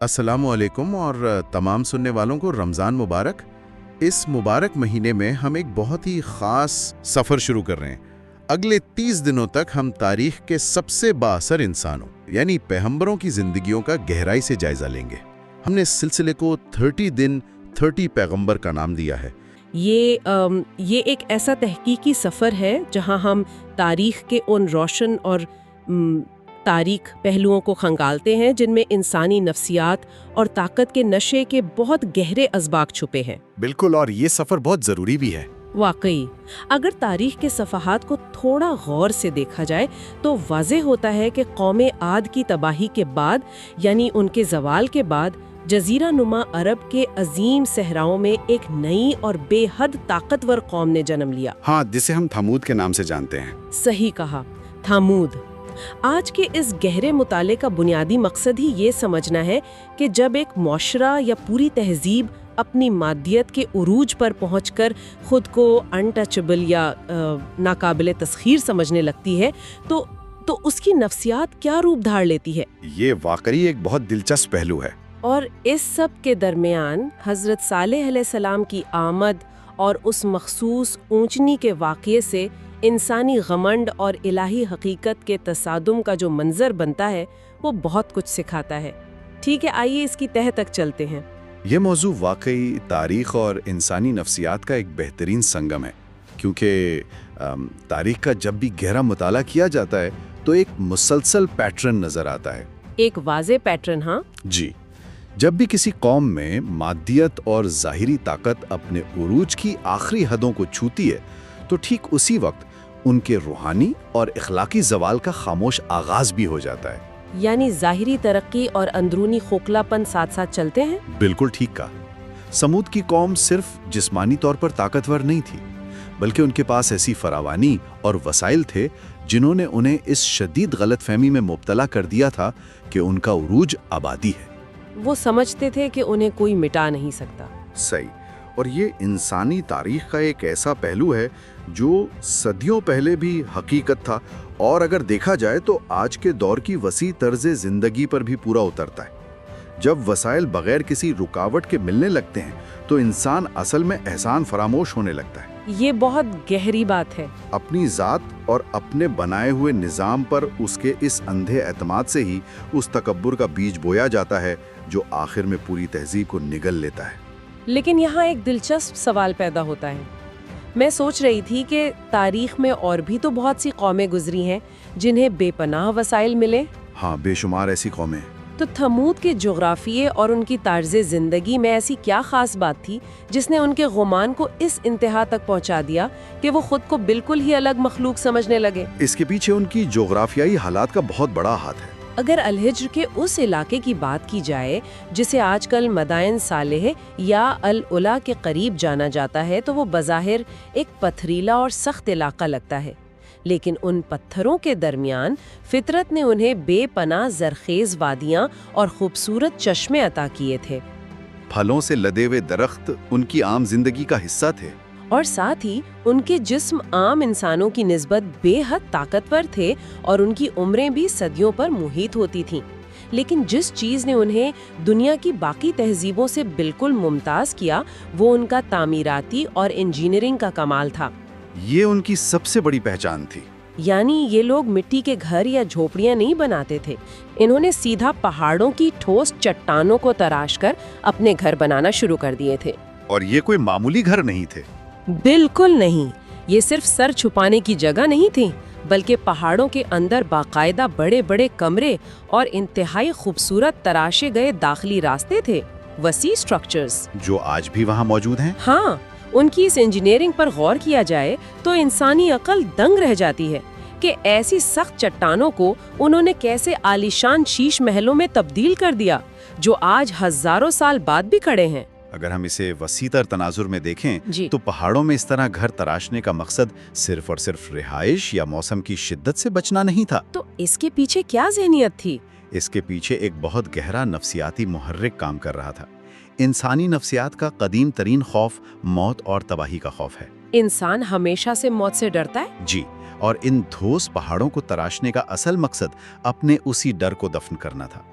अस्सलामु अलैकुम और तमाम सुनने वालों को रमज़ान मुबारक। इस मुबारक महीने में हम एक बहुत ही ख़ास सफ़र शुरू कर रहे हैं। अगले 30 दिनों तक हम तारीख़ के सबसे बाअसर इंसानों यानी पैगंबरों की ज़िंदगियों का गहराई से जायज़ा लेंगे। हमने इस सिलसिले को 30 दिन 30 पैगंबर का नाम दिया है। ये एक ऐसा तहकीकी सफ़र है जहां हम तारीख़ के उन रोशन और तारीख पहलुओं को खंगालते हैं जिनमें इंसानी नफ्सियात और ताकत के नशे के बहुत गहरे असबाक छुपे हैं। बिल्कुल, और ये सफ़र बहुत ज़रूरी भी है। वाकई अगर तारीख के सफ़हात को थोड़ा गौर से देखा जाए तो वाज़ेह होता है कि कौम आद की तबाही के बाद यानी उनके ज़वाल के बाद जज़ीरा नुमा अरब के अजीम सहराओं में एक नई और बेहद ताकतवर कौम ने जन्म लिया। हाँ, जिसे हम थमूद के नाम से जानते हैं। सही कहा, थमूद। आज के इस गहरे मुताले का बुनियादी मकसद ही ये समझना है कि जब एक मुआशरा या पूरी तहजीब अपनी मादियत के उरूज पर पहुंचकर खुद को अनटचेबल या नाकाबिल तस्खीर समझने लगती है तो उसकी नफ्सियात क्या रूप धार लेती है। ये वाकई एक बहुत दिलचस्प पहलू है। और इस सब के दरमियान हज़रत सालेह अलैहिस्सलाम की आमद और उस मखसूस ऊंचनी के वाक़ये से इंसानी घमंड और इलाही हकीकत के तसादुम का जो मंजर बनता है वो बहुत कुछ सिखाता है। ठीक है, आइए इसकी तह तक चलते हैं। ये मौजू वाकई तारीख़ और इंसानी नफ्सियात का एक बेहतरीन संगम है, क्योंकि तारीख़ का जब भी गहरा मुताला किया जाता है तो एक मुसलसल पैटर्न नज़र आता है। एक वाज़े पैटर्न। हाँ जी, जब भी किसी कौम में मादियत और ज़ाहिरी ताकत अपने उरूज की आखिरी हदों को छूती है तो ठीक उसी वक्त उनके रूहानी और इखलाकी ज़वाल का खामोश आगाज भी हो जाता है। यानी ज़ाहिरी तरक्की और अंदरूनी खोखलापन साथ साथ चलते हैं। बिल्कुल ठीक कहा। समूद की कौम सिर्फ जिस्मानी तौर पर ताकतवर नहीं थी, बल्कि उनके पास ऐसी फरावानी और वसाइल थे जिन्होंने उन्हें इस शदीद गलतफहमी में मुब्तला कर दिया था कि उनका उरूज आबादी है। वो समझते थे कि उन्हें कोई मिटा नहीं सकता। सही। और ये इंसानी तारीख का एक ऐसा पहलू है जो सदियों पहले भी हकीकत था और अगर देखा जाए तो आज के दौर की वसी तर्ज जिंदगी पर भी पूरा उतरता है। जब वसाइल बगैर किसी रुकावट के मिलने लगते हैं तो इंसान असल में एहसान फरामोश होने लगता है। ये बहुत गहरी बात है। अपनी ज़ात और अपने बनाए हुए निज़ाम पर उसके इस अंधे एतमाद से ही उस तकब्बुर का बीज बोया जाता है जो आखिर में पूरी तहजीब को निगल लेता है। लेकिन यहाँ एक दिलचस्प सवाल पैदा होता है। मैं सोच रही थी कि तारीख में और भी तो बहुत सी कौमें गुजरी हैं जिन्हें बेपनाह वसाइल मिले। हाँ, बेशुमार ऐसी कौमें। तो थमूद के जोग्राफिये और उनकी तार्ज़े ज़िंदगी में ऐसी क्या ख़ास बात थी जिसने उनके गुमान को इस इंतहा तक पहुँचा दिया कि वो खुद को बिल्कुल ही अलग मखलूक समझने लगे। इसके पीछे उनकी जोग्राफियाई हालात का बहुत बड़ा हाथ है। अगर अल-हिज्र के उस इलाके की बात की जाए जिसे आजकल मदाइन सालेह या अल-उला के करीब जाना जाता है तो वो बज़ाहिर एक पथरीला और सख्त इलाका लगता है, लेकिन उन पत्थरों के दरमियान फितरत ने उन्हें बेपनाह ज़रखेज़ वादियाँ और खूबसूरत चश्मे अता किए थे। फलों से लदे हुए दरख्त उनकी आम जिंदगी का हिस्सा थे और साथ ही उनके जिस्म आम इंसानों की निस्बत बेहद ताकतवर थे और उनकी उम्रें भी सदियों पर मुहित होती थीं। लेकिन जिस चीज़ ने उन्हें दुनिया की बाकी तहजीबों से बिल्कुल मुमताज़ किया वो उनका तामीराती और इंजीनियरिंग का कमाल था। ये उनकी सबसे बड़ी पहचान थी। यानी ये लोग मिट्टी के घर या झोपड़ियाँ नहीं बनाते थे, इन्होंने सीधा पहाड़ों की ठोस चट्टानों को तराश कर अपने घर बनाना शुरू कर दिए थे। और ये कोई मामूली घर नहीं थे। बिल्कुल नहीं। ये सिर्फ सर छुपाने की जगह नहीं थी, बल्कि पहाड़ों के अंदर बाकायदा बड़े बड़े कमरे और इंतहाई खूबसूरत तराशे गए दाखिली रास्ते थे, वसी स्ट्रक्चर्स जो आज भी वहाँ मौजूद हैं। हाँ, उनकी इस इंजीनियरिंग पर गौर किया जाए तो इंसानी अकल दंग रह जाती है कि ऐसी सख्त चट्टानों को उन्होंने कैसे आलीशान शीश महलों में तब्दील कर दिया जो आज हजारों साल बाद भी खड़े हैं। अगर हम इसे वसीतर तनाजुर में देखें तो पहाड़ों में इस तरह घर तराशने का मकसद सिर्फ और सिर्फ रिहाइश या मौसम की शिद्दत से बचना नहीं था। तो इसके पीछे क्या ज़हनियत थी? इसके पीछे एक बहुत गहरा नफ्सियाती मुहर्रिक काम कर रहा था। इंसानी नफ्सियात का कदीम तरीन खौफ मौत और तबाही का खौफ है। इंसान हमेशा से मौत से डरता है। जी, और इन ठोस पहाड़ों को तराशने का असल मकसद अपने उसी डर को दफन करना था।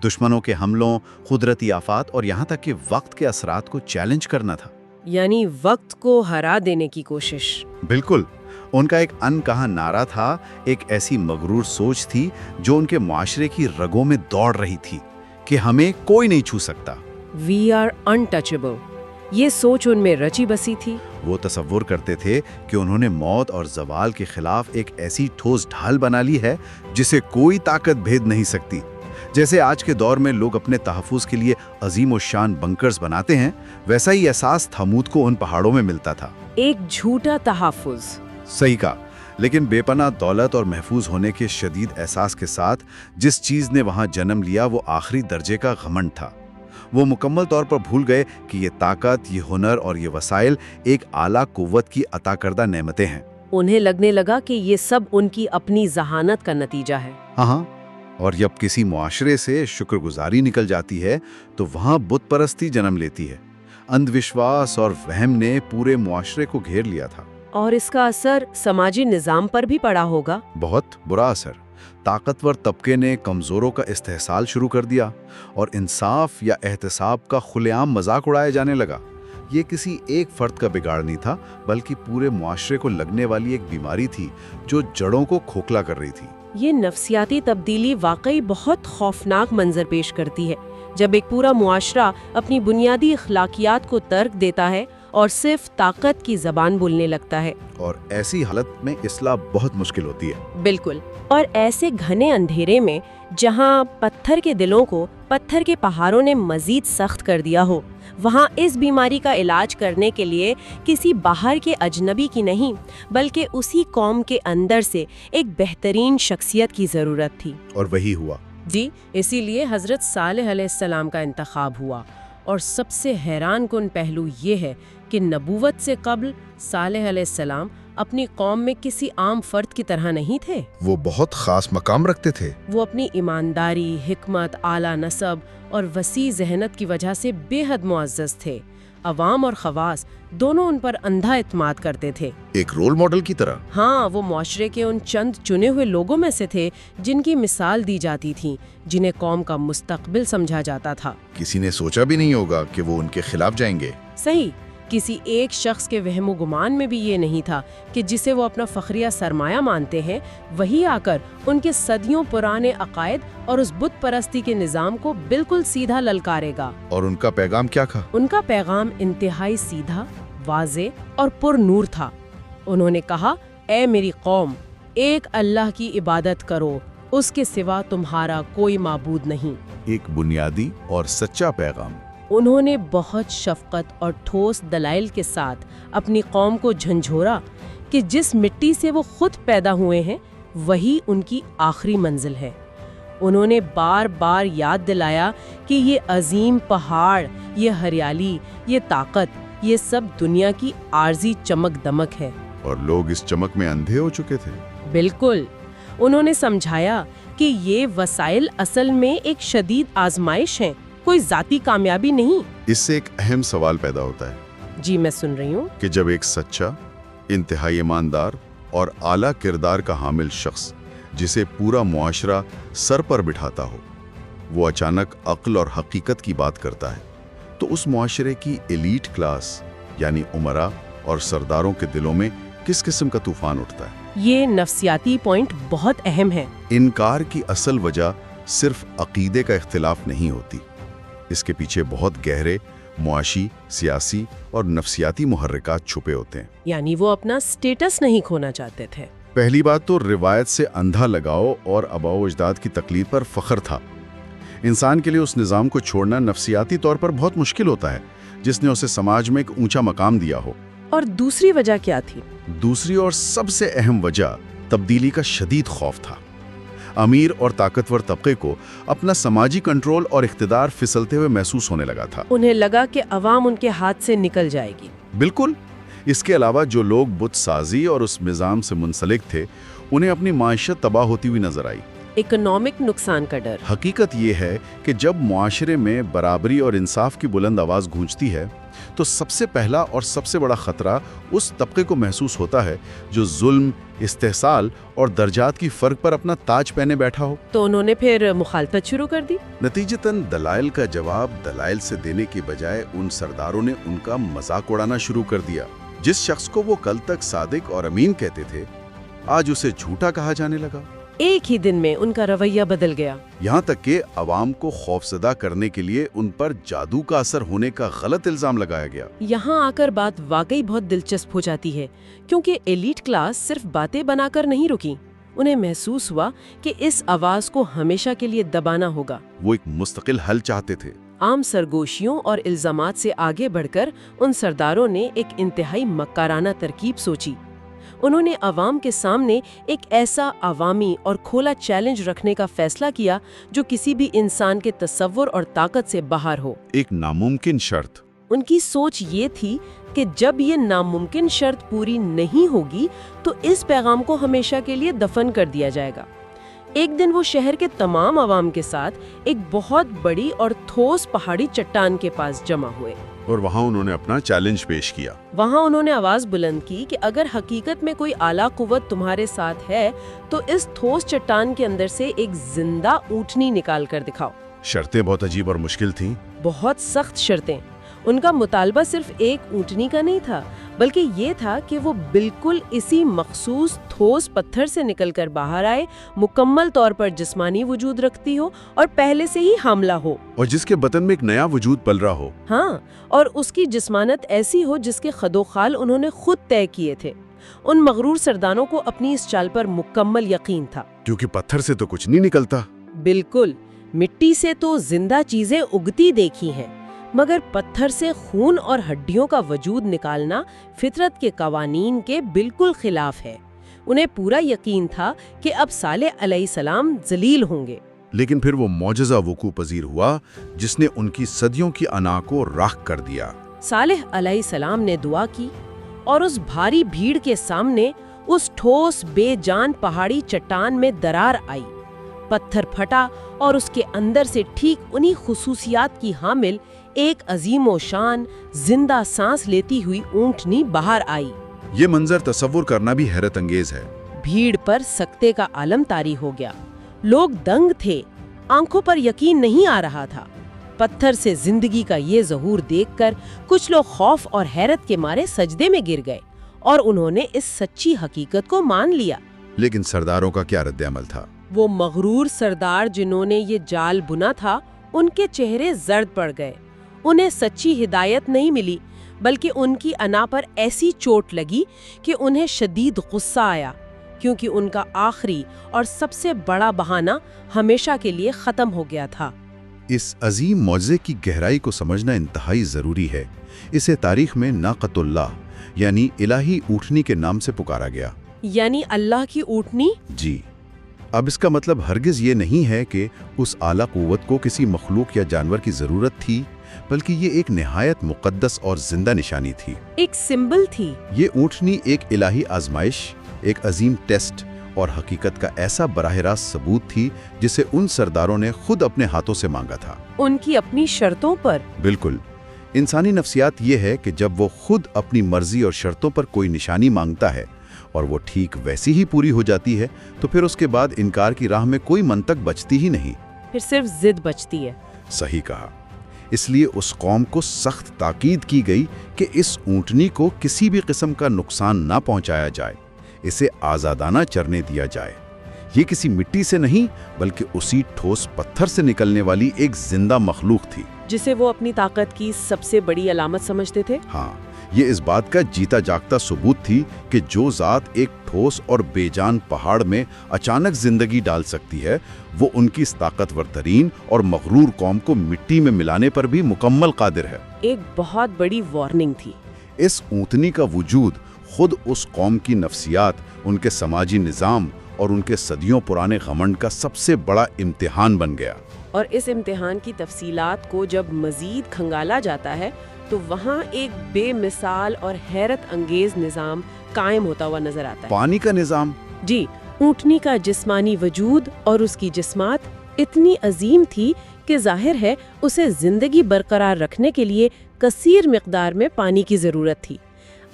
दुश्मनों के हमलों, कुदरती आफात और यहाँ तक कि वक्त के असरात को चैलेंज करना था। यानी वक्त को हरा देने की कोशिश। बिल्कुल। उनका एक अनकहा नारा था, एक ऐसी मगरूर सोच थी जो उनके मुआशरे की रगों में दौड़ रही थी कि हमें कोई नहीं छू सकता। We are untouchable. ये सोच उनमें रची बसी थी। वो तसव्वुर करते थे कि उन्होंने मौत और ज़वाल के खिलाफ एक ऐसी ठोस ढाल बना ली है जिसे कोई ताकत भेद नहीं सकती। जैसे आज के दौर में लोग अपने तहफ़्फ़ुज़ के लिए अजीम और शान बंकर्स बनाते हैं, वैसा ही एहसास थमूद को उन पहाड़ों में मिलता था। एक झूठा तहफ़्फ़ुज़। सही कहा। लेकिन बेपनाह दौलत और महफूज होने के शदीद एहसास के साथ जिस चीज़ ने वहाँ जन्म लिया वो आखिरी दर्जे का घमंड था। वो मुकम्मल तौर पर भूल गए कि ये ताकत, ये हुनर और ये वसाइल एक आला कुव्वत की अता करदा नेमतें हैं। उन्हें लगने लगा कि ये सब उनकी अपनी जहानत का नतीजा है। हाँ, और जब किसी मुआशरे से शुक्रगुजारी निकल जाती है तो वहाँ बुत परस्ती जन्म लेती है। अंधविश्वास और वहम ने पूरे मुआशरे को घेर लिया था। और इसका असर समाजी निज़ाम पर भी पड़ा होगा। बहुत बुरा असर। ताकतवर तबके ने कमज़ोरों का इस्तेहसाल शुरू कर दिया और इंसाफ या एहतसाब का खुलेआम मजाक उड़ाया जाने लगा। ये किसी एक फर्द का बिगाड़ नहीं था, बल्कि पूरे मुआशरे को लगने वाली एक बीमारी थी जो जड़ों को खोखला कर रही थी। ये नफ्सियाती तब्दीली वाकई बहुत खौफनाक मंजर पेश करती है, जब एक पूरा मुआशरा अपनी बुनियादी अखलाकियात को तर्क देता है और सिर्फ ताकत की जबान बोलने लगता है। और ऐसी हालत में इस्लाह बहुत मुश्किल होती है। बिल्कुल। और ऐसे घने अंधेरे में जहां पत्थर के दिलों को पत्थर के पहाड़ों ने मजीद सख्त कर दिया हो, वहां इस बीमारी का इलाज करने के लिए किसी बाहर के अजनबी की नहीं, बल्कि उसी कौम के अंदर से एक बेहतरीन शख्सियत की ज़रूरत थी। और वही हुआ। जी, इसीलिए हज़रत सालेह अलैहिस्सलाम का इंतखाब हुआ। और सबसे हैरान कुन पहलू ये है कि नबूवत से कब्ल सालेह अलैहिस्सलाम अपनी कौम में किसी आम फर्द की तरह नहीं थे। वो बहुत खास मकाम रखते थे। वो अपनी ईमानदारी, हिकमत, आला नसब और वसी जहनत की वजह से बेहद मुअज़्ज़ज़ थे। अवाम और खवास दोनों उन पर अंधा इत्माद करते थे, एक रोल मॉडल की तरह। हाँ, वो मुआशरे के उन चंद चुने हुए लोगों में से थे जिनकी मिसाल दी जाती थी, जिन्हें कौम का मुस्तकबिल समझा जाता था। किसी ने सोचा भी नहीं होगा कि वो उनके खिलाफ जाएंगे। सही। किसी एक शख्स के वहमो गुमान में भी ये नहीं था कि जिसे वो अपना फखरिया सरमाया मानते हैं, वही आकर उनके सदियों पुराने अकायद और उस बुत परस्ती के निज़ाम को बिल्कुल सीधा ललकारेगा। और उनका पैगाम क्या था? उनका पैगाम इंतहाई सीधा, वाज़े और पुरनूर था। उन्होंने कहा, ऐ मेरी कौम, एक अल्लाह की इबादत करो, उसके सिवा तुम्हारा कोई माबूद नहीं। एक बुनियादी और सच्चा पैगाम। उन्होंने बहुत शफकत और ठोस दलाइल के साथ अपनी कौम को झंझोरा कि जिस मिट्टी से वो खुद पैदा हुए हैं वही उनकी आखिरी मंजिल है। उन्होंने बार बार याद दिलाया कि ये अजीम पहाड़, ये हरियाली, ये ताकत, ये सब दुनिया की आर्जी चमक दमक है। और लोग इस चमक में अंधे हो चुके थे। बिल्कुल। उन्होंने समझाया कि ये वसाइल असल में एक शदीद आजमाइश हैं, कोई जाती कामयाबी नहीं। इससे एक अहम सवाल पैदा होता है। जी, मैं सुन रही हूँ। कि जब एक सच्चा, इंतहाई ईमानदार और आला किरदार का हामिल शख्स, जिसे पूरा मुआशरा सर पर बिठाता हो, वो अचानक अक्ल और हकीकत की बात करता है, तो उस मुआशरे की एलीट क्लास यानी उमरा और सरदारों के दिलों में किस किस्म का तूफान उठता है। ये नफ्सियाती पॉइंट बहुत अहम है। इनकार की असल वजह सिर्फ अकीदे का इख्तिलाफ नहीं होती, इसके पीछे बहुत गहरे मुआशी, सियासी और नफ्सियाती मुहर्रिकात छुपे होते हैं। यानी वो अपना स्टेटस नहीं खोना चाहते थे। पहली बात तो रिवायत से अंधा लगाव और आबाओ अजदाद की तकलीद पर फख्र था। इंसान के लिए उस निज़ाम को छोड़ना नफ्सियाती तौर पर बहुत मुश्किल होता है जिसने उसे समाज में एक ऊंचा मकाम दिया हो। और दूसरी वजह क्या थी? दूसरी और सबसे अहम वजह तब्दीली का शदीद खौफ था। अमीर और ताकतवर तबके को अपना समाजी कंट्रोल और इख्तिदार फिसलते हुए महसूस होने लगा था। उन्हें लगा कि अवाम उनके हाथ से निकल जाएगी। बिल्कुल। इसके अलावा जो लोग बुत साजी और उस निज़ाम से मुंसलिक थे, उन्हें अपनी माइशत तबाह होती हुई नजर आई। इकोनॉमिक नुकसान का डर। हकीकत ये है कि जब मुआशरे में बराबरी और इंसाफ की बुलंद आवाज़ गूंजती है तो सबसे पहला और सबसे बड़ा खतरा उस तबके को महसूस होता है जो जुल्म, इस्तेहसाल और दर्जात की फ़र्क पर अपना ताज पहने बैठा हो। तो उन्होंने फिर मुखालफत शुरू कर दी। नतीजतन दलाइल का जवाब दलाइल से देने के बजाय उन सरदारों ने उनका मजाक उड़ाना शुरू कर दिया। जिस शख्स को वो कल तक सादिक और अमीन कहते थे, आज उसे झूठा कहा जाने लगा। एक ही दिन में उनका रवैया बदल गया। यहाँ तक कि अवाम को खौफजदा करने के लिए उन पर जादू का असर होने का गलत इल्जाम लगाया गया। यहाँ आकर बात वाकई बहुत दिलचस्प हो जाती है, क्योंकि एलीट क्लास सिर्फ बातें बनाकर नहीं रुकी। उन्हें महसूस हुआ कि इस आवाज को हमेशा के लिए दबाना होगा। वो एक मुस्तकिल हल चाहते थे। आम सरगोशियों और इल्जामात से आगे बढ़कर उन सरदारों ने एक इंतहाई मक्काराना तरकीब सोची। उन्होंने अवाम के सामने एक ऐसा अवामी और खुला चैलेंज रखने का फैसला किया जो किसी भी इंसान के तसव्वुर और ताकत से बाहर हो। एक नामुमकिन शर्त। उनकी सोच ये थी कि जब ये नामुमकिन शर्त पूरी नहीं होगी तो इस पैगाम को हमेशा के लिए दफन कर दिया जाएगा। एक दिन वो शहर के तमाम अवाम के साथ एक बहुत बड़ी और ठोस पहाड़ी चट्टान के पास जमा हुए और वहाँ उन्होंने अपना चैलेंज पेश किया। वहाँ उन्होंने आवाज बुलंद की कि अगर हकीकत में कोई आला कुव्वत तुम्हारे साथ है तो इस ठोस चट्टान के अंदर से एक जिंदा ऊँटनी निकाल कर दिखाओ। शर्तें बहुत अजीब और मुश्किल थीं। बहुत सख्त शर्तें। उनका मुतालबा सिर्फ एक ऊँटनी का नहीं था, बल्कि ये था कि वो बिल्कुल इसी मखसूस ठोस पत्थर से निकलकर बाहर आए, मुकम्मल तौर पर जिस्मानी वजूद रखती हो और पहले से ही हामला हो, और जिसके बदन में एक नया वजूद पल रहा हो। हाँ, और उसकी जिस्मानत ऐसी हो जिसके खदोखाल उन्होंने खुद तय किए थे। उन मगरूर सरदारों को अपनी इस चाल पर मुकम्मल यकीन था, क्योंकि पत्थर से तो कुछ नहीं निकलता। बिल्कुल, मिट्टी से तो जिंदा चीजें उगती देखी हैं, मगर पत्थर से खून और हड्डियों का वजूद निकालना फितरत के कवानीन के बिल्कुल खिलाफ है। उन्हें पूरा यकीन था कि अब सालेह अलैहिस्सलाम जलील होंगे। लेकिन फिर वो मौजज़ा वकू पजीर हुआ जिसने उनकी सदियों की अना को राख कर दिया। सालेह अलैहिस्सलाम ने दुआ की और उस भारी भीड़ के सामने उस ठोस बेजान पहाड़ी चट्टान में दरार आई। पत्थर फटा और उसके अंदर से ठीक उन्हीं खुसूसियात की हामिल एक अजीमो शान जिंदा सांस लेती हुई ऊँटनी बाहर आई। ये मंजर तसव्वुर करना भी हैरत अंगेज है। भीड़ पर सकते का आलम तारी हो गया। लोग दंग थे, आंखों पर यकीन नहीं आ रहा था। पत्थर से जिंदगी का ये ज़हूर देखकर कुछ लोग खौफ और हैरत के मारे सजदे में गिर गए और उन्होंने इस सच्ची हकीकत को मान लिया। लेकिन सरदारों का क्या रद्द-ए-अमल था? वो मगरूर सरदार जिन्होंने ये जाल बुना था, उनके चेहरे जर्द पड़ गए। उन्हें सच्ची हिदायत नहीं मिली, बल्कि उनकी अना पर ऐसी चोट लगी कि उन्हें शदीद गुस्सा आया, क्योंकि उनका आखिरी और सबसे बड़ा बहाना हमेशा के लिए ख़त्म हो गया था। इस अजीम मौज़े की गहराई को समझना इंतहाई ज़रूरी है। इसे तारीख में नाक़तुल्लाह यानी इलाही ऊँटनी के नाम से पुकारा गया। यानी अल्लाह की ऊँटनी? जी। अब इसका मतलब हरगिज़ ये नहीं है कि उस आला क़ुव्वत को किसी मखलूक या जानवर की ज़रूरत थी, बल्कि ये एक निहायत मुक़द्दस और जिंदा निशानी थी, एक सिंबल थी। ये ऊँटनी एक इलाही आजमाइश, एक अजीम टेस्ट और हकीकत का ऐसा बराह रास्त सबूत थी जिसे उन सरदारों ने खुद अपने हाथों से मांगा था, उनकी अपनी शर्तों पर। बिल्कुल। इंसानी नफ्सियात ये है कि जब वो खुद अपनी मर्जी और शर्तों पर कोई निशानी मांगता है और वो ठीक वैसी ही पूरी हो जाती है, तो फिर उसके बाद इनकार की राह में कोई मंतक बचती ही नहीं, फिर सिर्फ जिद बचती है। सही कहा। इसलिए उस कौम को सख्त ताकीद की गई कि इस ऊँटनी को किसी भी किस्म का नुकसान ना पहुंचाया जाए, इसे आज़ादाना चरने दिया जाए। ये किसी मिट्टी से नहीं, बल्कि उसी ठोस पत्थर से निकलने वाली एक जिंदा मखलूक थी, जिसे वो अपनी ताकत की सबसे बड़ी अलामत समझते थे। हाँ, ये इस बात का जीता जागता सबूत थी कि जो ज़ात एक ठोस और बेजान पहाड़ में अचानक जिंदगी डाल सकती है, वो उनकी इस ताकतवर तरीन और मगरूर कौम को मिट्टी में मिलाने पर भी मुकम्मल कादिर है। एक बहुत बड़ी वार्निंग थी। इस ऊँटनी का वजूद खुद उस कौम की नफ्सियात, उनके समाजी निज़ाम और उनके सदियों पुराने घमंड का सबसे बड़ा इम्तिहान बन गया। और इस इम्तिहान की तफसीलात को जब मजीद खंगाला जाता है तो वहाँ एक बेमिसाल और हैरत अंगेज निज़ाम कायम होता हुआ नजर आता है। पानी का निज़ाम? जी, اونٹنی کا جسمانی وجود اور اس کی جسمات اتنی عظیم تھی کہ ظاہر ہے اسے زندگی برقرار رکھنے کے لیے کثیر مقدار میں پانی کی ضرورت تھی۔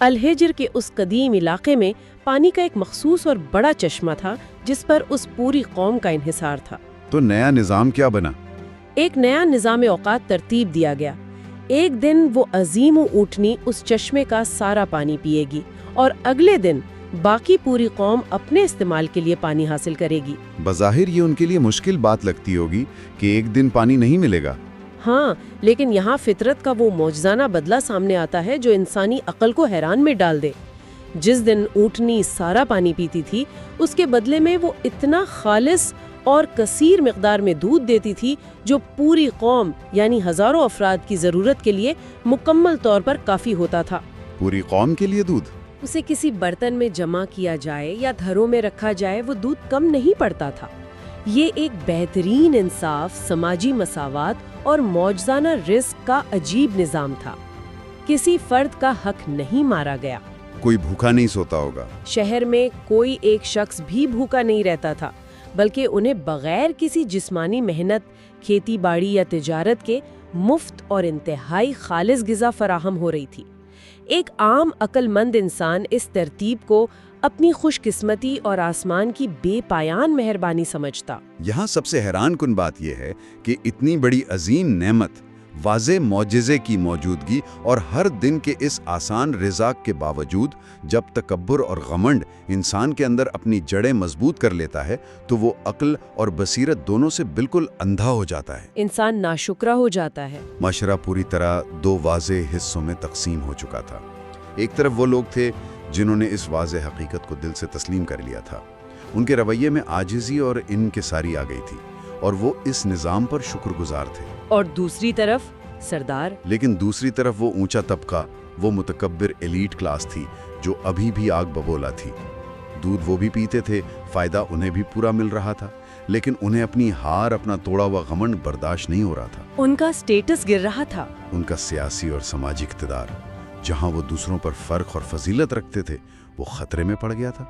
الحجر کے اس قدیم علاقے میں پانی کا ایک مخصوص اور بڑا چشمہ تھا جس پر اس پوری قوم کا انحصار تھا۔ تو نیا نظام کیا بنا؟ ایک نیا نظام اوقات ترتیب دیا گیا۔ ایک دن وہ عظیم اونٹنی اس چشمے کا سارا پانی پیے گی اور اگلے دن باقی پوری قوم اپنے استعمال کے لیے پانی حاصل کرے گی۔ بظاہر یہ ان کے لیے مشکل بات لگتی ہوگی کہ ایک دن پانی نہیں ملے گا۔ ہاں، لیکن یہاں فطرت کا وہ معجزانہ بدلہ سامنے آتا ہے جو انسانی عقل کو حیران میں ڈال دے۔ جس دن اونٹنی سارا پانی پیتی تھی، اس کے بدلے میں وہ اتنا خالص اور کثیر مقدار میں دودھ دیتی تھی جو پوری قوم یعنی ہزاروں افراد کی ضرورت کے لیے مکمل طور پر کافی ہوتا تھا۔ پوری قوم کے لیے دودھ؟ اسے کسی برتن میں جمع کیا جائے یا گھروں میں رکھا جائے، وہ دودھ کم نہیں پڑتا تھا۔ یہ ایک بہترین انصاف، سماجی مساوات اور معجزانہ رزق کا عجیب نظام تھا۔ کسی فرد کا حق نہیں مارا گیا۔ کوئی بھوکا نہیں سوتا ہوگا۔ شہر میں کوئی ایک شخص بھی بھوکا نہیں رہتا تھا، بلکہ انہیں بغیر کسی جسمانی محنت، کھیتی باڑی یا تجارت کے مفت اور انتہائی خالص غذا فراہم ہو رہی تھی۔ ایک عام عقل مند انسان اس ترتیب کو اپنی خوش قسمتی اور آسمان کی بے پایان مہربانی سمجھتا۔ یہاں سب سے حیران کن بات یہ ہے کہ اتنی بڑی عظیم نعمت، واضح معجزے کی موجودگی اور ہر دن کے اس آسان رزاق کے باوجود جب تکبر اور غمنڈ انسان کے اندر اپنی جڑیں مضبوط کر لیتا ہے تو وہ عقل اور بصیرت دونوں سے بالکل اندھا ہو جاتا ہے۔ انسان ناشکرا ہو جاتا ہے۔ معاشرہ پوری طرح دو واضح حصوں میں تقسیم ہو چکا تھا۔ ایک طرف وہ لوگ تھے جنہوں نے اس واضح حقیقت کو دل سے تسلیم کر لیا تھا۔ ان کے رویے میں عاجزی اور انکساری آ گئی تھی اور وہ اس نظام پر شکر گزار تھے۔ اور دوسری طرف سردار۔ لیکن دوسری طرف وہ اونچا طبقہ، وہ متکبر ایلیٹ کلاس تھی جو ابھی بھی آگ ببولا تھی۔ دودھ وہ بھی پیتے تھے، فائدہ انہیں بھی پورا مل رہا تھا، لیکن انہیں اپنی ہار، اپنا توڑا ہوا غمنڈ برداشت نہیں ہو رہا تھا۔ ان کا سٹیٹس گر رہا تھا۔ ان کا سیاسی اور سماجی اقتدار، جہاں وہ دوسروں پر فرق اور فضیلت رکھتے تھے، وہ خطرے میں پڑ گیا تھا۔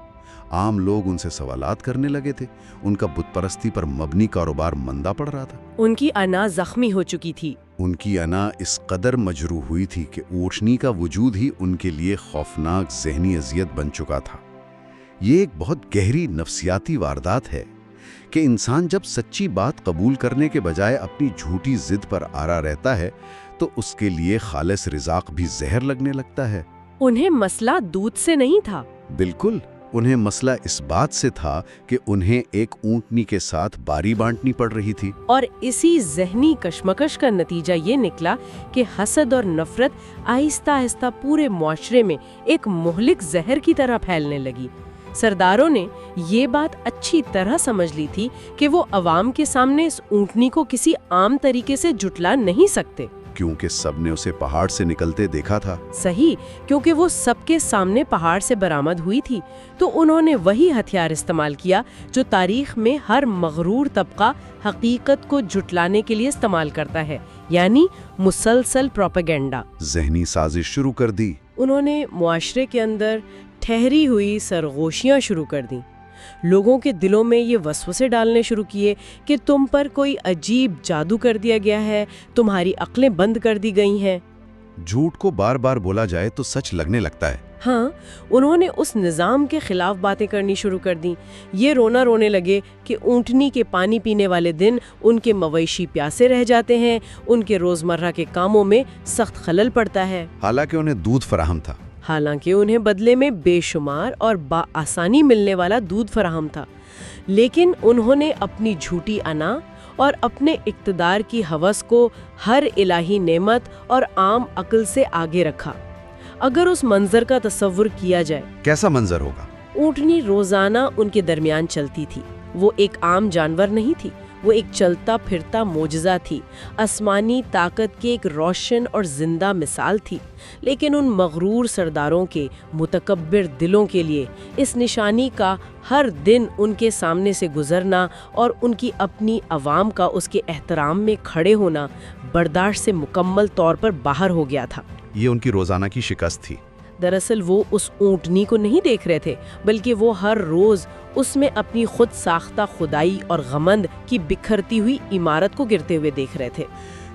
عام لوگ ان سے سوالات کرنے لگے تھے۔ ان کا بت پرستی پر مبنی کاروبار مندہ پڑ رہا تھا۔ ان کی انا زخمی ہو چکی تھی۔ ان کی انا اس قدر مجروح ہوئی تھی کہ اونٹنی کا وجود ہی ان کے لیے خوفناک ذہنی اذیت بن چکا تھا۔ یہ ایک بہت گہری نفسیاتی واردات ہے کہ انسان جب سچی بات قبول کرنے کے بجائے اپنی جھوٹی ضد پر آرا رہتا ہے تو اس کے لیے خالص رزاق بھی زہر لگنے لگتا ہے۔ انہیں مسئلہ دودھ سے نہیں تھا۔ بالکل، انہیں مسئلہ اس بات سے تھا کہ انہیں ایک اونٹنی کے ساتھ باری بانٹنی پڑ رہی تھی۔ اور اسی ذہنی کشمکش کا نتیجہ یہ نکلا کہ حسد اور نفرت آہستہ آہستہ پورے معاشرے میں ایک مہلک زہر کی طرح پھیلنے لگی۔ سرداروں نے یہ بات اچھی طرح سمجھ لی تھی کہ وہ عوام کے سامنے اس اونٹنی کو کسی عام طریقے سے جھٹلا نہیں سکتے، کیونکہ سب نے اسے پہاڑ سے نکلتے دیکھا تھا۔ صحیح، کیونکہ وہ سب کے سامنے پہاڑ سے برآمد ہوئی تھی، تو انہوں نے وہی ہتھیار استعمال کیا جو تاریخ میں ہر مغرور طبقہ حقیقت کو جھٹلانے کے لیے استعمال کرتا ہے، یعنی مسلسل پروپیگنڈا۔ ذہنی سازش شروع کر دی۔ انہوں نے معاشرے کے اندر ٹھہری ہوئی سرگوشیاں شروع کر دیں۔ لوگوں کے دلوں میں یہ وسوسے ڈالنے شروع کیے کہ تم پر کوئی عجیب جادو کر دیا گیا ہے، تمہاری عقلیں بند کر دی گئی ہیں۔ جھوٹ کو بار بار بولا جائے تو سچ لگنے لگتا ہے۔ ہاں، انہوں نے اس نظام کے خلاف باتیں کرنی شروع کر دیں۔ یہ رونے لگے کہ اونٹنی کے پانی پینے والے دن ان کے مویشی پیاسے رہ جاتے ہیں، ان کے روزمرہ کے کاموں میں سخت خلل پڑتا ہے۔ حالانکہ انہیں دودھ فراہم تھا۔ حالانکہ انہیں بدلے میں بے شمار اور بآسانی ملنے والا دودھ فراہم تھا، لیکن انہوں نے اپنی جھوٹی انا اور اپنے اقتدار کی ہوس کو ہر الہی نعمت اور عام عقل سے آگے رکھا۔ اگر اس منظر کا تصور کیا جائے، کیسا منظر ہوگا؟ اونٹنی روزانہ ان کے درمیان چلتی تھی۔ وہ ایک عام جانور نہیں تھی، وہ ایک چلتا پھرتا معجزہ تھی، آسمانی طاقت کی ایک روشن اور زندہ مثال تھی۔ لیکن ان مغرور سرداروں کے متکبر دلوں کے لیے اس نشانی کا ہر دن ان کے سامنے سے گزرنا اور ان کی اپنی عوام کا اس کے احترام میں کھڑے ہونا برداشت سے مکمل طور پر باہر ہو گیا تھا۔ یہ ان کی روزانہ کی شکست تھی۔ دراصل وہ اس اونٹنی کو نہیں دیکھ رہے تھے، بلکہ وہ ہر روز اس میں اپنی خود ساختہ خدائی اور غمند کی بکھرتی ہوئی عمارت کو گرتے ہوئے دیکھ رہے تھے۔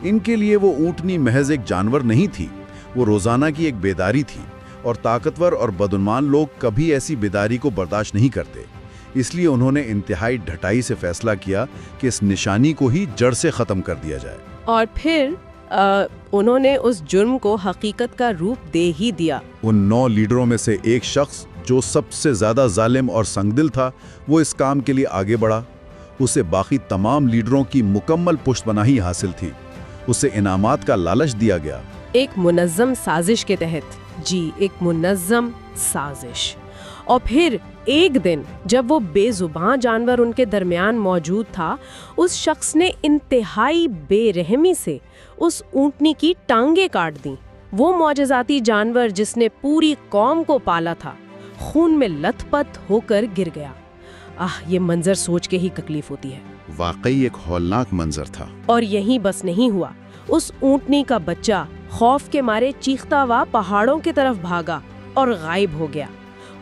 ان کے لیے وہ اونٹنی محض ایک جانور نہیں تھی، وہ روزانہ کی ایک بیداری تھی، اور طاقتور اور بدعنوان لوگ کبھی ایسی بیداری کو برداشت نہیں کرتے۔ اس لیے انہوں نے انتہائی ڈھٹائی سے فیصلہ کیا کہ اس نشانی کو ہی جڑ سے ختم کر دیا جائے۔ اور پھر انہوں نے اس جرم کو حقیقت کا روپ دے ہی دیا۔ ان 9 لیڈروں میں سے ایک شخص جو سب سے زیادہ ظالم اور سنگدل تھا، وہ اس کام کے لیے آگے بڑھا۔ اسے باقی تمام لیڈروں کی مکمل پشت پناہی حاصل تھی۔ اسے انعامات کا لالچ دیا گیا۔ ایک منظم سازش کے تحت، جی ایک منظم سازش۔ اور پھر ایک دن جب وہ بے زبان جانور ان کے درمیان موجود تھا، اس شخص نے انتہائی بے رحمی سے اس اونٹنی کی ٹانگیں کاٹ دیں۔ وہ معجزاتی جانور جس نے پوری قوم کو پالا تھا، خون میں لت پت ہو کر گر گیا۔ یہ منظر سوچ کے ہی تکلیف ہوتی ہے۔ واقعی ایک ہولناک منظر تھا۔ اور یہیں بس نہیں ہوا، اس اونٹنی کا بچہ خوف کے مارے چیختا ہوا پہاڑوں کی طرف بھاگا اور غائب ہو گیا۔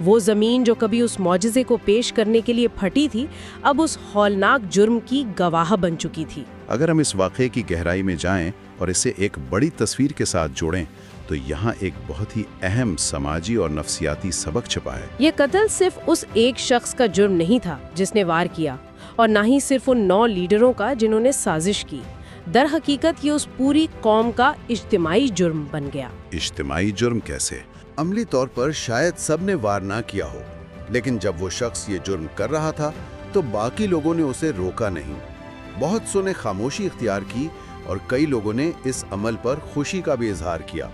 وہ زمین جو کبھی اس معجزے کو پیش کرنے کے لیے پھٹی تھی، اب اس ہولناک جرم کی گواہ بن چکی تھی۔ اگر ہم اس واقعے کی گہرائی میں جائیں اور اسے ایک بڑی تصویر کے ساتھ جوڑیں تو یہاں ایک بہت ہی اہم سماجی اور نفسیاتی سبق چھپا ہے۔ یہ قتل صرف اس ایک شخص کا جرم نہیں تھا جس نے وار کیا، اور نہ ہی صرف ان 9 لیڈروں کا جنہوں نے سازش کی۔ در حقیقت یہ اس پوری قوم کا اجتماعی جرم بن گیا۔ اجتماعی جرم کیسے؟ عملی طور پر شاید سب نے وار نہ کیا ہو، لیکن جب وہ شخص یہ جرم کر رہا تھا تو باقی لوگوں نے اسے روکا نہیں۔ بہت سو نے خاموشی اختیار کی اور کئی لوگوں نے اس عمل پر خوشی کا بھی اظہار کیا۔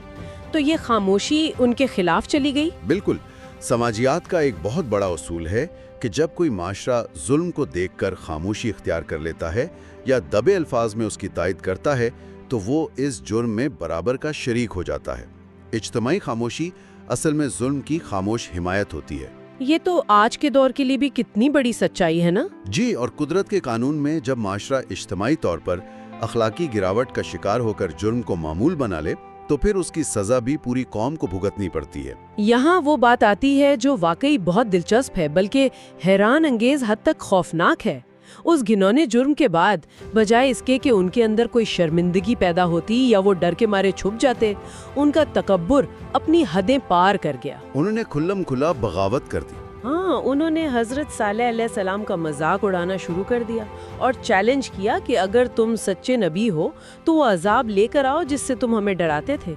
تو یہ خاموشی ان کے خلاف چلی گئی؟ بالکل۔ سماجیات کا ایک بہت بڑا اصول ہے کہ جب کوئی معاشرہ ظلم کو دیکھ کر خاموشی اختیار کر لیتا ہے یا دبے الفاظ میں اس کی تائید کرتا ہے تو وہ اس جرم میں برابر کا شریک ہو جاتا ہے۔ اجتماعی خاموشی اصل میں ظلم کی خاموش حمایت ہوتی ہے۔ یہ تو آج کے دور کے لیے بھی کتنی بڑی سچائی ہے نا؟ جی، اور قدرت کے قانون میں جب معاشرہ اجتماعی طور پر اخلاقی گراوٹ کا شکار ہو کر جرم کو معمول بنا لے تو پھر اس کی سزا بھی پوری قوم کو بھگتنی پڑتی ہے۔ یہاں وہ بات آتی ہے جو واقعی بہت دلچسپ ہے، بلکہ حیران انگیز حد تک خوفناک ہے۔ اس گھنونے جرم کے بعد بجائے اس کے کہ ان کے اندر کوئی شرمندگی پیدا ہوتی یا وہ ڈر کے مارے چھپ جاتے، ان کا تکبر اپنی حدیں پار کر گیا۔ انہوں نے کھلم کھلا بغاوت کر دی۔ ہاں، انہوں نے حضرت صالح علیہ السلام کا مذاق اڑانا شروع کر دیا اور چیلنج کیا کہ اگر تم سچے نبی ہو تو وہ عذاب لے کر آؤ جس سے تم ہمیں ڈراتے تھے۔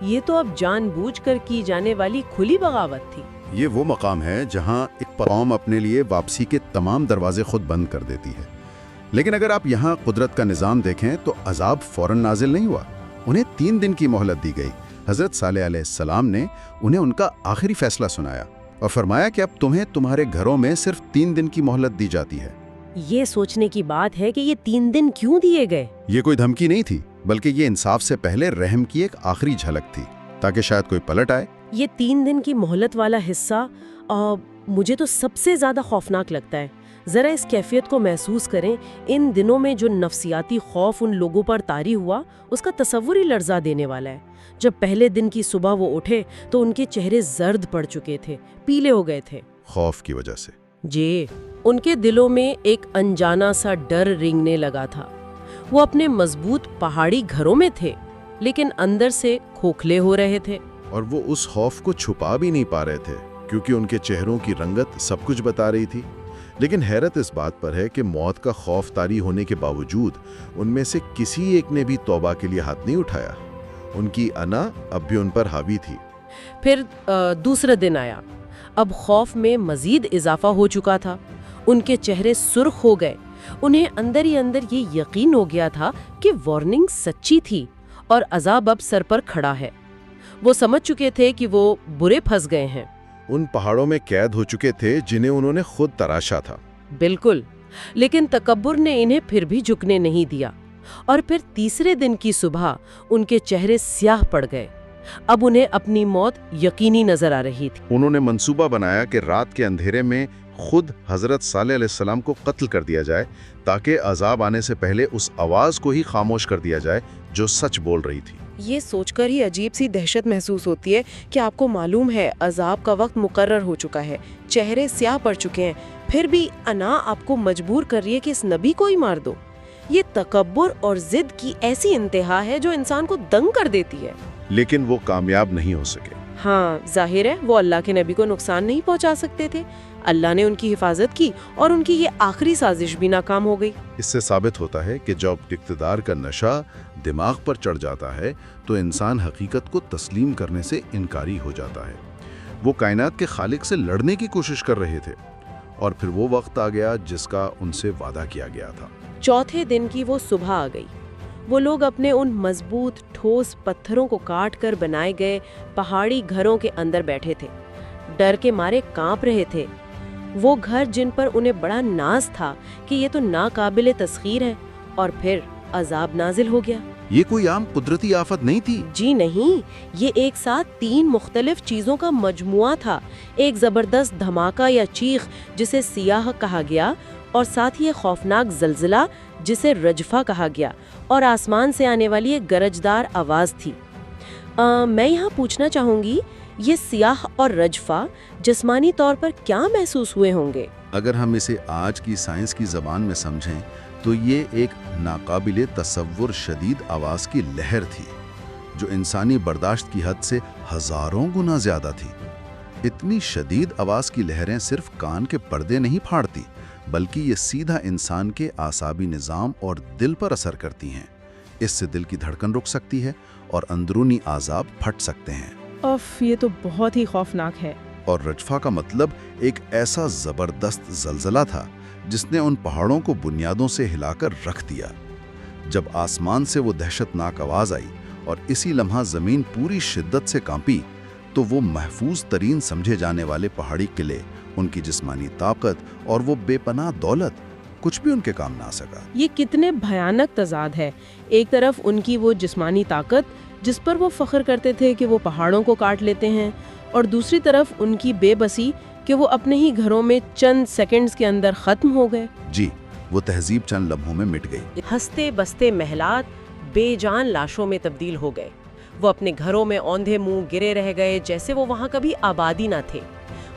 یہ تو اب جان بوجھ کر کی جانے والی کھلی بغاوت تھی۔ یہ وہ مقام ہے جہاں ایک قوم اپنے لیے واپسی کے تمام دروازے خود بند کر دیتی ہے۔ لیکن اگر آپ یہاں قدرت کا نظام دیکھیں تو عذاب فوراً نازل نہیں ہوا، انہیں 3 دن کی مہلت دی گئی۔ حضرت صالح علیہ السلام نے انہیں ان کا آخری فیصلہ سنایا اور فرمایا کہ اب تمہیں تمہارے گھروں میں صرف 3 دن کی مہلت دی جاتی ہے۔ یہ سوچنے کی بات ہے کہ یہ 3 دن کیوں دیے گئے؟ یہ کوئی دھمکی نہیں تھی، بلکہ یہ انصاف سے پہلے رحم کی ایک آخری جھلک تھی، تاکہ شاید کوئی پلٹ آئے۔ یہ 3 دن کی مہلت والا حصہ مجھے تو سب سے زیادہ خوفناک لگتا ہے۔ ذرا اس کیفیت کو محسوس کریں۔ ان دنوں میں جو نفسیاتی خوف ان لوگوں پر طاری ہوا، اس کا تصور ہی لرزا دینے والا ہے۔ جب پہلے دن کی صبح وہ اٹھے تو ان کے چہرے زرد پڑ چکے تھے، پیلے ہو گئے تھے، خوف کی وجہ سے۔ جی، ان کے دلوں میں ایک انجانا سا ڈر رینگنے لگا تھا۔ وہ اپنے مضبوط پہاڑی گھروں میں تھے لیکن اندر سے کھوکھلے ہو رہے تھے، اور وہ اس خوف کو چھپا بھی نہیں پا رہے تھے کیونکہ ان کے چہروں کی رنگت سب کچھ بتا رہی تھی۔ لیکن حیرت اس بات پر ہے کہ موت کا خوف طاری ہونے کے باوجود ان میں سے کسی ایک نے بھی توبہ کے لیے ہاتھ نہیں اٹھایا۔ ان کی انا اب بھی ان پر حاوی تھی۔ پھر دوسرا دن آیا۔ اب خوف میں مزید اضافہ ہو چکا تھا۔ ان کے چہرے سرخ ہو گئے۔ انہیں اندر ہی اندر یہ یقین ہو گیا تھا کہ وارننگ سچی تھی اور عذاب اب سر پر کھڑا ہے۔ وہ سمجھ چکے تھے کہ وہ برے پھنس گئے ہیں۔ ان پہاڑوں میں قید ہو چکے تھے جنہیں انہوں نے خود تراشا تھا۔ بالکل، لیکن تکبر نے انہیں پھر بھی جھکنے نہیں دیا، اور پھر تیسرے دن کی صبح ان کے چہرے سیاہ پڑ گئے۔ اب انہیں اپنی موت یقینی نظر آ رہی تھی۔ انہوں نے منصوبہ بنایا کہ رات کے اندھیرے میں خود حضرت صالح علیہ السلام کو قتل کر دیا جائے تاکہ عذاب آنے سے پہلے اس آواز کو ہی خاموش کر دیا جائے جو سچ بول رہی تھی۔ یہ سوچ کر ہی عجیب سی دہشت محسوس ہوتی ہے کہ آپ کو معلوم ہے عذاب کا وقت مقرر ہو چکا ہے، چہرے سیاہ پڑ چکے ہیں، پھر بھی انا آپ کو مجبور کر رہی ہے کہ اس نبی کو ہی مار دو۔ یہ تکبر اور ضد کی ایسی انتہا ہے جو انسان کو دنگ کر دیتی ہے۔ لیکن وہ کامیاب نہیں ہو سکے۔ ہاں، ظاہر ہے وہ اللہ کے نبی کو نقصان نہیں پہنچا سکتے تھے۔ اللہ نے ان کی حفاظت کی اور ان کی یہ آخری سازش بھی ناکام ہو گئی۔ اس سے ثابت ہوتا ہے کہ جب اقتدار کا نشہ دماغ پر چڑھ جاتا ہے تو انسان حقیقت کو تسلیم کرنے سے انکاری ہو جاتا ہے۔ وہ کائنات کے خالق سے لڑنے کی کوشش کر رہے تھے اور پھر وہ وقت آ گیا جس کا ان سے وعدہ کیا گیا تھا۔ چوتھے دن کی وہ صبح آ گئی۔ وہ لوگ اپنے ان مضبوط ٹھوس پتھروں کو کاٹ کر بنائے گئے پہاڑی گھروں کے اندر بیٹھے تھے، ڈر کے مارے کانپ رہے تھے۔ وہ گھر جن پر انہیں بڑا ناز تھا کہ یہ تو ناقابل تسخیر ہے، اور پھر عذاب نازل ہو گیا۔ یہ کوئی عام قدرتی آفت نہیں تھی۔ جی نہیں، یہ ایک ساتھ 3 مختلف چیزوں کا مجموعہ تھا۔ ایک زبردست دھماکہ یا چیخ جسے سیاح کہا گیا، اور ساتھ ہی ایک خوفناک زلزلہ جسے رجفہ کہا گیا، اور آسمان سے آنے والی ایک گرجدار آواز تھی۔ میں یہاں پوچھنا چاہوں گی، یہ سیاح اور رجفہ جسمانی طور پر کیا محسوس ہوئے ہوں گے؟ اگر ہم اسے آج کی سائنس کی زبان میں سمجھیں تو یہ ایک ناقابل تصور شدید آواز کی لہر تھی جو انسانی برداشت کی حد سے ہزاروں گنا زیادہ تھی۔ اتنی شدید آواز کی لہریں صرف کان کے پردے نہیں پھاڑتی، بلکہ یہ سیدھا انسان کے اعصابی نظام اور دل پر اثر کرتی ہیں۔ اس سے دل کی دھڑکن رک سکتی ہے اور اندرونی اعصاب پھٹ سکتے ہیں۔ یہ تو بہت ہی خوفناک ہے۔ اور رجفہ کا مطلب ایک ایسا زبردست زلزلہ تھا جس نے ان پہاڑوں کو بنیادوں سے ہلا کر رکھ دیا۔ جب آسمان سے وہ دہشت ناک آواز آئی اور اسی لمحہ زمین پوری شدت سے کانپی تو وہ محفوظ ترین سمجھے جانے والے پہاڑی قلعے، ان کی جسمانی طاقت اور وہ بے پناہ دولت، کچھ بھی ان کے کام نہ آ سکا۔ یہ کتنے بھیانک تضاد ہے۔ ایک طرف ان کی وہ جسمانی طاقت جس پر وہ فخر کرتے تھے کہ وہ پہاڑوں کو کاٹ لیتے ہیں، اور دوسری طرف ان کی بے بسی کہ وہ اپنے ہی گھروں میں چند سیکنڈز کے اندر ختم ہو گئے۔ جی، وہ تہذیب چند لمحوں میں مٹ گئی۔ ہنستے بستے محلات بے جان لاشوں میں تبدیل ہو گئے۔ وہ اپنے گھروں میں اوندھے منہ گرے رہ گئے جیسے وہ وہاں کبھی آبادی نہ تھے۔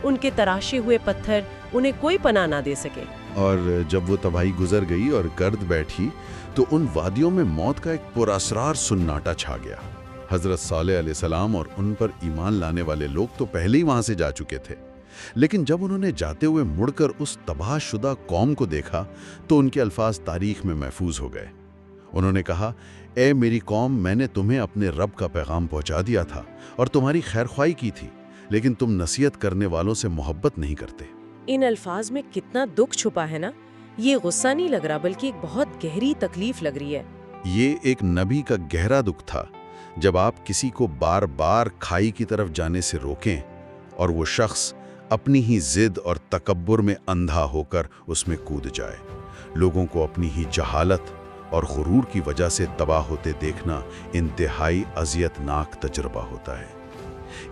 ان کے تراشے ہوئے پتھر انہیں کوئی پناہ نہ دے سکے۔ اور جب وہ تباہی گزر گئی اور گرد بیٹھی تو ان وادیوں میں موت کا ایک پراسرار سناٹا چھا گیا۔ حضرت صالح علیہ السلام اور ان پر ایمان لانے والے لوگ تو پہلے ہی وہاں سے جا چکے تھے، لیکن جب انہوں نے جاتے ہوئے مڑ کر اس تباہ شدہ قوم کو دیکھا تو ان کے الفاظ تاریخ میں محفوظ ہو گئے۔ انہوں نے کہا، اے میری قوم، میں نے تمہیں اپنے رب کا پیغام پہنچا دیا تھا اور تمہاری خیر خواہی کی تھی، لیکن تم نصیحت کرنے والوں سے محبت نہیں کرتے۔ ان الفاظ میں کتنا دکھ چھپا ہے نا۔ یہ غصہ نہیں لگ رہا بلکہ ایک بہت گہری تکلیف لگ رہی ہے۔ یہ ایک نبی کا گہرا دکھ تھا جب آپ کسی کو بار بار کھائی کی طرف جانے سے روکیں اور وہ شخص اپنی ہی ضد اور تکبر میں اندھا ہو کر اس میں کود جائے۔ لوگوں کو اپنی ہی جہالت اور غرور کی وجہ سے تباہ ہوتے دیکھنا انتہائی اذیت ناک تجربہ ہوتا ہے۔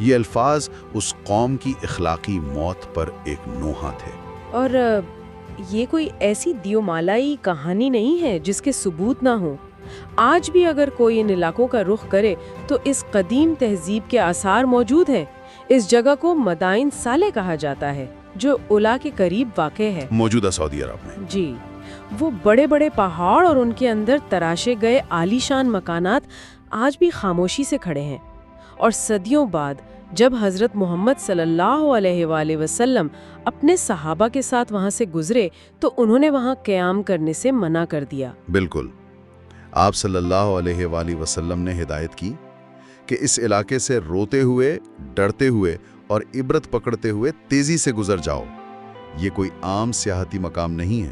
یہ الفاظ اس قوم کی اخلاقی موت پر ایک نوحہ تھے۔ اور یہ کوئی ایسی دیومالائی کہانی نہیں ہے جس کے ثبوت نہ ہوں۔ آج بھی اگر کوئی ان علاقوں کا رخ کرے تو اس قدیم تہذیب کے آثار موجود ہیں۔ اس جگہ کو مدائن صالح کہا جاتا ہے جو علا کے قریب واقع ہے، موجودہ سعودی عرب میں۔ جی، وہ بڑے بڑے پہاڑ اور ان کے اندر تراشے گئے عالی شان مکانات آج بھی خاموشی سے کھڑے ہیں۔ اور صدیوں بعد جب حضرت محمد صلی اللہ علیہ وآلہ وسلم اپنے صحابہ کے ساتھ وہاں سے گزرے تو انہوں نے وہاں قیام کرنے سے منع کر دیا۔ بالکل، آپ صلی اللہ علیہ وآلہ وسلم نے ہدایت کی کہ اس علاقے سے روتے ہوئے، ڈرتے ہوئے اور عبرت پکڑتے ہوئے تیزی سے گزر جاؤ۔ یہ کوئی عام سیاحتی مقام نہیں ہے،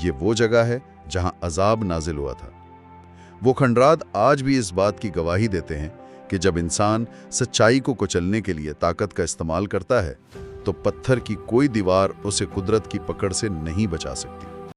یہ وہ جگہ ہے جہاں عذاب نازل ہوا تھا۔ وہ کھنڈرات آج بھی اس بات کی گواہی دیتے ہیں کہ جب انسان سچائی کو کچلنے کے لیے طاقت کا استعمال کرتا ہے تو پتھر کی کوئی دیوار اسے قدرت کی پکڑ سے نہیں بچا سکتی۔